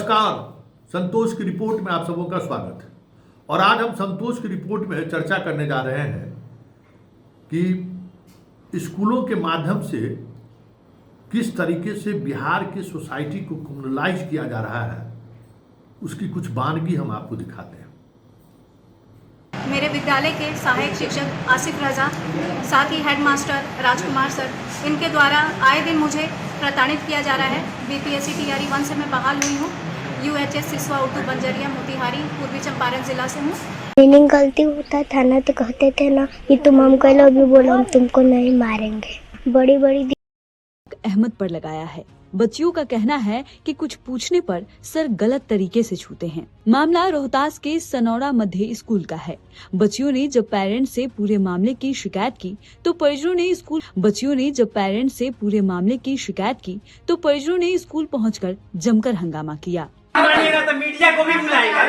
नमस्कार, संतोष की रिपोर्ट में आप सबों का स्वागत है। और आज हम संतोष की रिपोर्ट में चर्चा करने जा रहे हैं कि स्कूलों के माध्यम से किस तरीके से बिहार की सोसाइटी को कम्युनलाइज किया जा रहा है, उसकी कुछ वानगी हम आपको दिखाते हैं। मेरे विद्यालय के सहायक शिक्षक आसिफ रजा, साथ ही हेडमास्टर राजकुमार सर, इनके द्वारा आए दिन मुझे प्रताड़ित किया जा रहा है। बीपीएससी तैयारी 1 से मैं बहाल हुई हूँ। यूएचएस सिसवा उर्दू बंजरिया मोतिहारी पूर्वी चंपारण जिला से हूँ। मीनिंग गलती होता था ना तो कहते थे ना कि तुम हमको लव यू बोलो, हम तुमको नहीं मारेंगे। बड़ी बड़ी अहमद पर लगाया है। बच्चियों का कहना है कि कुछ पूछने पर सर गलत तरीके से छूते हैं। मामला रोहतास के सनौरा मध्य स्कूल का है। बच्चियों ने जब पेरेंट्स से पूरे मामले की शिकायत की तो परिजनों ने स्कूल पहुंचकर जमकर हंगामा किया। तो मीडिया को भी बुलाएगा।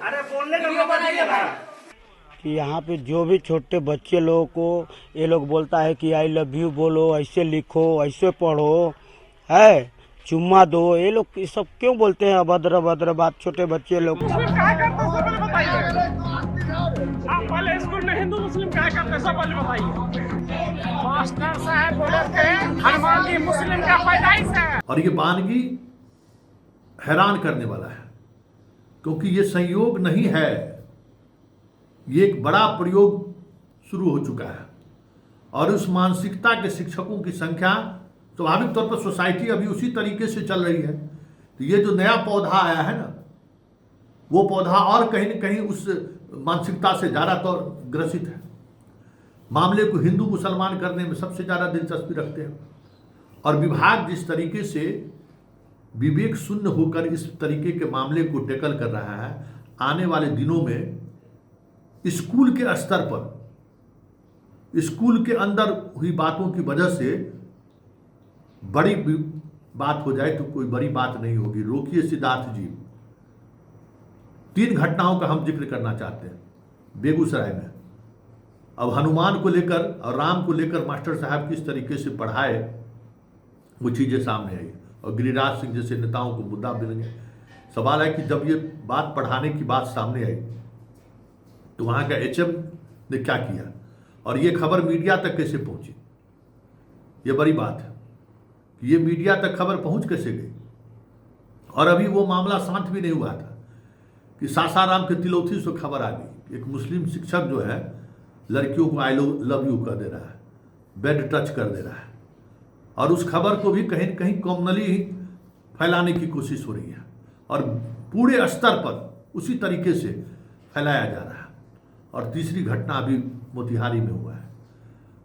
अरे बोलने कि यहाँ पे जो भी छोटे बच्चे लोगों को ये लोग बोलता है कि आई लव यू बोलो, ऐसे लिखो, ऐसे पढ़ो, है चुम्मा दो, ये लोग ये सब क्यों बोलते हैं अभद्र अभद्र बात छोटे बच्चे लोग। पहले स्कूल में हिंदू मुस्लिम क्या करते सब पहले बताइए। मास्टर साहब बोलते हैं हनुमान जी मुस्लिम का पैदाइश है। और ये वानगी हैरान करने वाला है, क्योंकि ये संयोग नहीं है, ये एक बड़ा प्रयोग शुरू हो चुका है। और उस मानसिकता के शिक्षकों की संख्या स्वाभाविक तौर पर सोसाइटी अभी उसी तरीके से चल रही है। तो ये जो नया पौधा आया है ना, वो पौधा और कहीं न कहीं उस मानसिकता से ज़्यादातर ग्रसित है। मामले को हिंदू मुसलमान करने में सबसे ज़्यादा दिलचस्पी रखते हैं। और विभाग जिस तरीके से विवेक शून्य होकर इस तरीके के मामले को टैकल कर रहा है, आने वाले दिनों में स्कूल के स्तर पर, स्कूल के अंदर हुई बातों की वजह से बड़ी बात हो जाए तो कोई बड़ी बात नहीं होगी। रोकिए सिद्धार्थ जी, 3 घटनाओं का हम जिक्र करना चाहते हैं बेगूसराय में। अब हनुमान को लेकर और राम को लेकर मास्टर साहब किस तरीके से पढ़ाए, वो चीज़ें सामने आई और गिरिराज सिंह जैसे नेताओं को मुद्दा मिलेंगे। सवाल है कि जब ये बात पढ़ाने की बात सामने आई तो वहाँ का एचएम ने क्या किया और ये खबर मीडिया तक कैसे पहुँची, ये बड़ी बात है कि ये मीडिया तक खबर पहुँच कैसे गई। और अभी वो मामला शांत भी नहीं हुआ था कि सासाराम के तिलौथी से खबर आ गई। एक मुस्लिम शिक्षक जो है लड़कियों को आई लव यू कर दे रहा है, बेड टच कर दे रहा है, और उस खबर को भी कहीं न कहीं कॉमनली फैलाने की कोशिश हो रही है और पूरे स्तर पर उसी तरीके से फैलाया जा रहा है। और तीसरी घटना अभी मोतिहारी में हुआ है।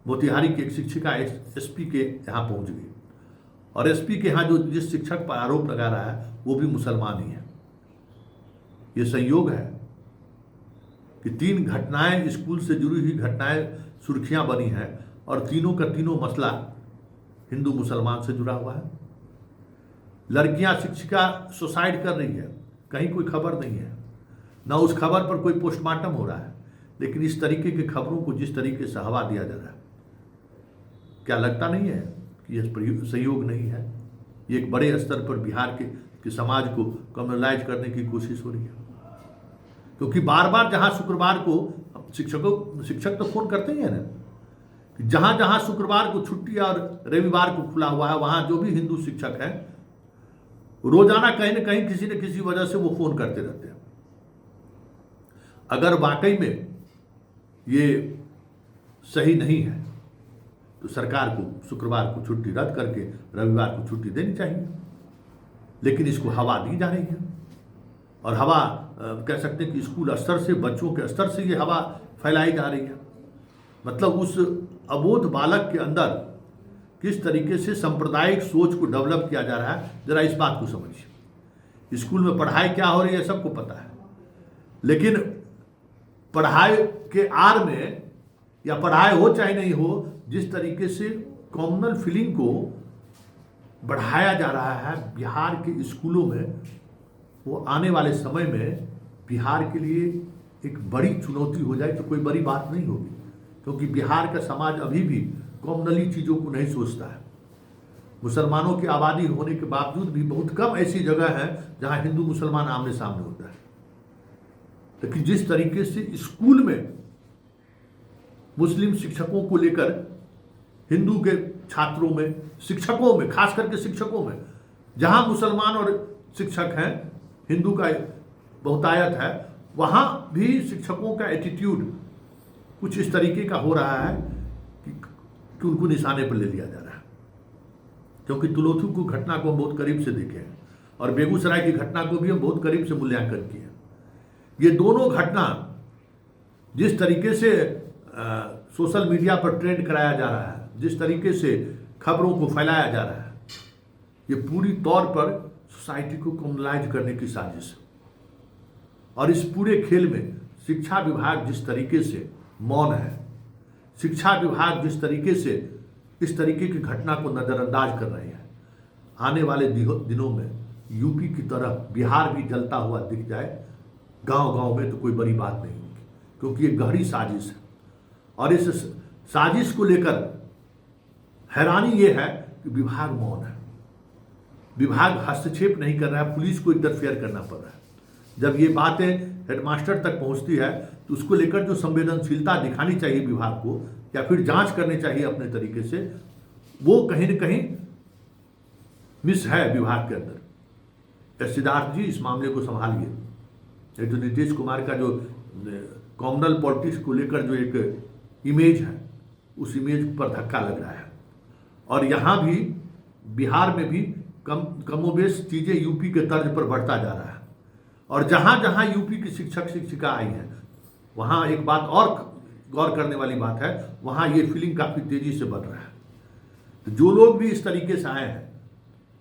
मोतिहारी की एक शिक्षिका एसपी के यहाँ पहुँच गई और एसपी के यहाँ जो जिस शिक्षक पर आरोप लगा रहा है वो भी मुसलमान ही है। ये संयोग है कि 3 घटनाएं स्कूल से जुड़ी हुई घटनाएं सुर्खियां बनी हैं और तीनों का तीनों मसला हिंदू मुसलमान से जुड़ा हुआ है। लड़कियां शिक्षिका सुसाइड कर रही है, कहीं कोई खबर नहीं है, ना उस खबर पर कोई पोस्टमार्टम हो रहा है। लेकिन इस तरीके की खबरों को जिस तरीके से हवा दिया जा रहा है, क्या लगता नहीं है कि यह सहयोग नहीं है? ये एक बड़े स्तर पर बिहार के समाज को कम्युनलाइज करने की कोशिश हो रही है। क्योंकि बार बार जहां शुक्रवार को शिक्षक तो फोन करते ही है ना कि जहां जहां शुक्रवार को छुट्टी और रविवार को खुला हुआ है, वहां जो भी हिंदू शिक्षक हैं रोजाना कहीं न कहीं किसी न किसी वजह से वो फोन करते रहते हैं। अगर वाकई में ये सही नहीं है तो सरकार को शुक्रवार को छुट्टी रद्द करके रविवार को छुट्टी देनी चाहिए। लेकिन इसको हवा दी जा रही है और हवा कह सकते हैं कि स्कूल स्तर से, बच्चों के स्तर से ये हवा फैलाई जा रही है। मतलब उस अबोध बालक के अंदर किस तरीके से सांप्रदायिक सोच को डेवलप किया जा रहा है, जरा इस बात को समझिए। स्कूल में पढ़ाई क्या हो रही है सबको पता है, लेकिन पढ़ाई के आड़ में या पढ़ाई हो चाहे नहीं हो, जिस तरीके से कॉम्युनल फीलिंग को बढ़ाया जा रहा है बिहार के स्कूलों में, वो आने वाले समय में बिहार के लिए एक बड़ी चुनौती हो जाए तो कोई बड़ी बात नहीं होगी। क्योंकि बिहार का समाज अभी भी कॉम्युनली चीज़ों को नहीं सोचता है। मुसलमानों की आबादी होने के बावजूद भी बहुत कम ऐसी जगह है जहां हिंदू मुसलमान आमने सामने होता है। लेकिन जिस तरीके से स्कूल में मुस्लिम शिक्षकों को लेकर हिंदू के छात्रों में, शिक्षकों में, खास करके शिक्षकों में, जहां मुसलमान और शिक्षक हैं, हिंदू का बहुतायत है, वहां भी शिक्षकों का एटीट्यूड कुछ इस तरीके का हो रहा है कि उनको निशाने पर ले लिया जा रहा है। क्योंकि तुलोथू की घटना को हम बहुत करीब से देखे हैं और बेगूसराय की घटना को भी हम बहुत करीब से मूल्यांकन किए। ये दोनों घटना जिस तरीके से सोशल मीडिया पर ट्रेंड कराया जा रहा है, जिस तरीके से खबरों को फैलाया जा रहा है, ये पूरी तौर पर सोसाइटी को कम्युनलाइज करने की साजिश है। और इस पूरे खेल में शिक्षा विभाग जिस तरीके से मौन है, शिक्षा विभाग जिस तरीके से इस तरीके की घटना को नज़रअंदाज कर रहे हैं, आने वाले दिनों में यूपी की तरह बिहार भी जलता हुआ दिख जाए गांव-गांव में तो कोई बड़ी बात नहीं होगी, क्योंकि ये गहरी साजिश है। और इस साजिश को लेकर हैरानी ये है कि विभाग मौन है, विभाग हस्तक्षेप नहीं कर रहा है, पुलिस को इंटरफेयर करना पड़ रहा है। जब ये बातें हेडमास्टर तक पहुंचती है तो उसको लेकर जो संवेदनशीलता दिखानी चाहिए विभाग को, या फिर जांच करनी चाहिए अपने तरीके से, वो कहीं न कहीं मिस है विभाग के अंदर। सिद्धार्थ जी, इस मामले को संभालिए। ये जो नीतीश कुमार का जो कॉमनल पॉलिटिक्स को लेकर जो एक इमेज है, उस इमेज पर धक्का लग रहा है। और यहाँ भी बिहार में भी कमोबेश चीज़ें यूपी के तर्ज पर बढ़ता जा रहा है। और जहाँ जहाँ यूपी की शिक्षक शिक्षिका आई हैं, वहाँ एक बात और गौर करने वाली बात है, वहाँ ये फीलिंग काफ़ी तेज़ी से बढ़ रहा है। तो जो लोग भी इस तरीके से आए हैं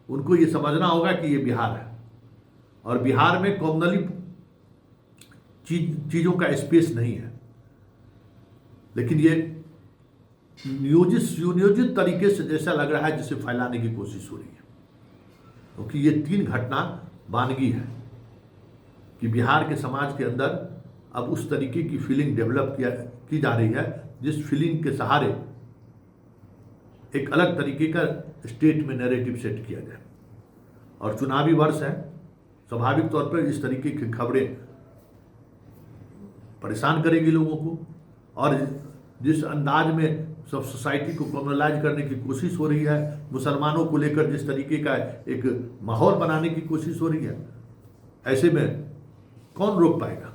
उनको ये समझना होगा कि ये बिहार है और बिहार में कॉमनली चीज़ों का स्पेस नहीं है। लेकिन ये सुनियोजित तरीके से जैसा लग रहा है जिसे फैलाने की कोशिश हो रही है, क्योंकि ये 3 घटना वानगी है कि बिहार के समाज के अंदर अब उस तरीके की फीलिंग डेवलप की जा रही है जिस फीलिंग के सहारे एक अलग तरीके का स्टेट में नैरेटिव सेट किया जाए। और चुनावी वर्ष है, स्वाभाविक तौर पर इस तरीके की खबरें परेशान करेगी लोगों को। और जिस अंदाज में सब सोसाइटी को कम्युनलाइज करने की कोशिश हो रही है, मुसलमानों को लेकर जिस तरीके का एक माहौल बनाने की कोशिश हो रही है, ऐसे में कौन रोक पाएगा?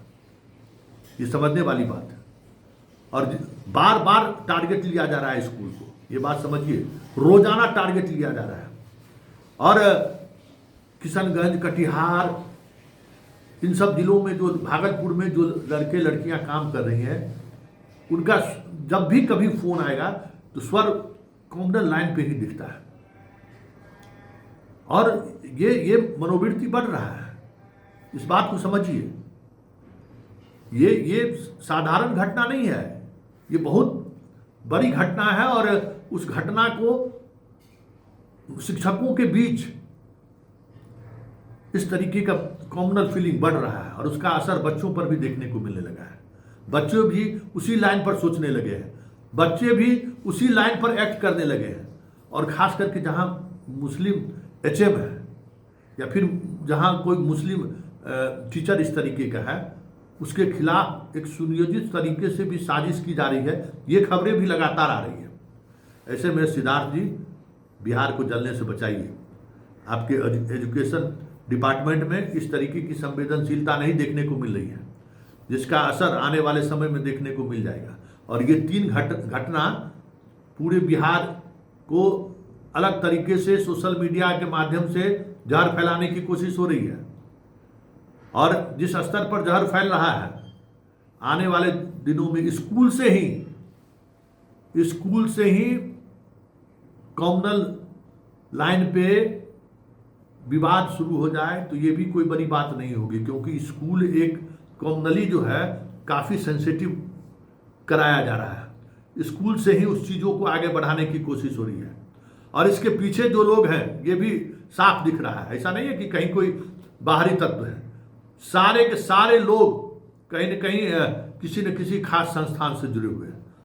ये समझने वाली बात है। और बार बार टारगेट लिया जा रहा है स्कूल को, ये बात समझिए, रोजाना टारगेट लिया जा रहा है। और किशनगंज, कटिहार, इन सब जिलों में जो भागलपुर में जो लड़के लड़कियां काम कर रही हैं, उनका जब भी कभी फोन आएगा तो स्वर कॉमनल लाइन पे ही दिखता है। और ये मनोवृत्ति बढ़ रहा है, इस बात को समझिए। ये साधारण घटना नहीं है, ये बहुत बड़ी घटना है। और उस घटना को शिक्षकों के बीच इस तरीके का कॉमनल फीलिंग बढ़ रहा है और उसका असर बच्चों पर भी देखने को मिलने लगा है। बच्चे भी उसी लाइन पर सोचने लगे हैं, बच्चे भी उसी लाइन पर एक्ट करने लगे हैं। और खास करके जहां मुस्लिम HM है या फिर जहां कोई मुस्लिम टीचर इस तरीके का है, उसके खिलाफ एक सुनियोजित तरीके से भी साजिश की जा रही है। ये खबरें भी लगातार आ रही है। ऐसे में सिद्धार्थ जी, बिहार को जलने से बचाइए। आपके एजुकेशन डिपार्टमेंट में इस तरीके की संवेदनशीलता नहीं देखने को मिल रही है, जिसका असर आने वाले समय में देखने को मिल जाएगा। और ये 3 घटना पूरे बिहार को अलग तरीके से सोशल मीडिया के माध्यम से जहर फैलाने की कोशिश हो रही है। और जिस स्तर पर जहर फैल रहा है, आने वाले दिनों में स्कूल से ही कॉमनल लाइन पे विवाद शुरू हो जाए तो ये भी कोई बड़ी बात नहीं होगी, क्योंकि स्कूल एक कॉमनली जो है काफ़ी सेंसिटिव कराया जा रहा है। स्कूल से ही उस चीज़ों को आगे बढ़ाने की कोशिश हो रही है। और इसके पीछे जो लोग हैं ये भी साफ दिख रहा है। ऐसा नहीं है कि कहीं कोई बाहरी तत्व है, सारे के सारे लोग कहीं न कहीं किसी न किसी खास संस्थान से जुड़े हुए हैं।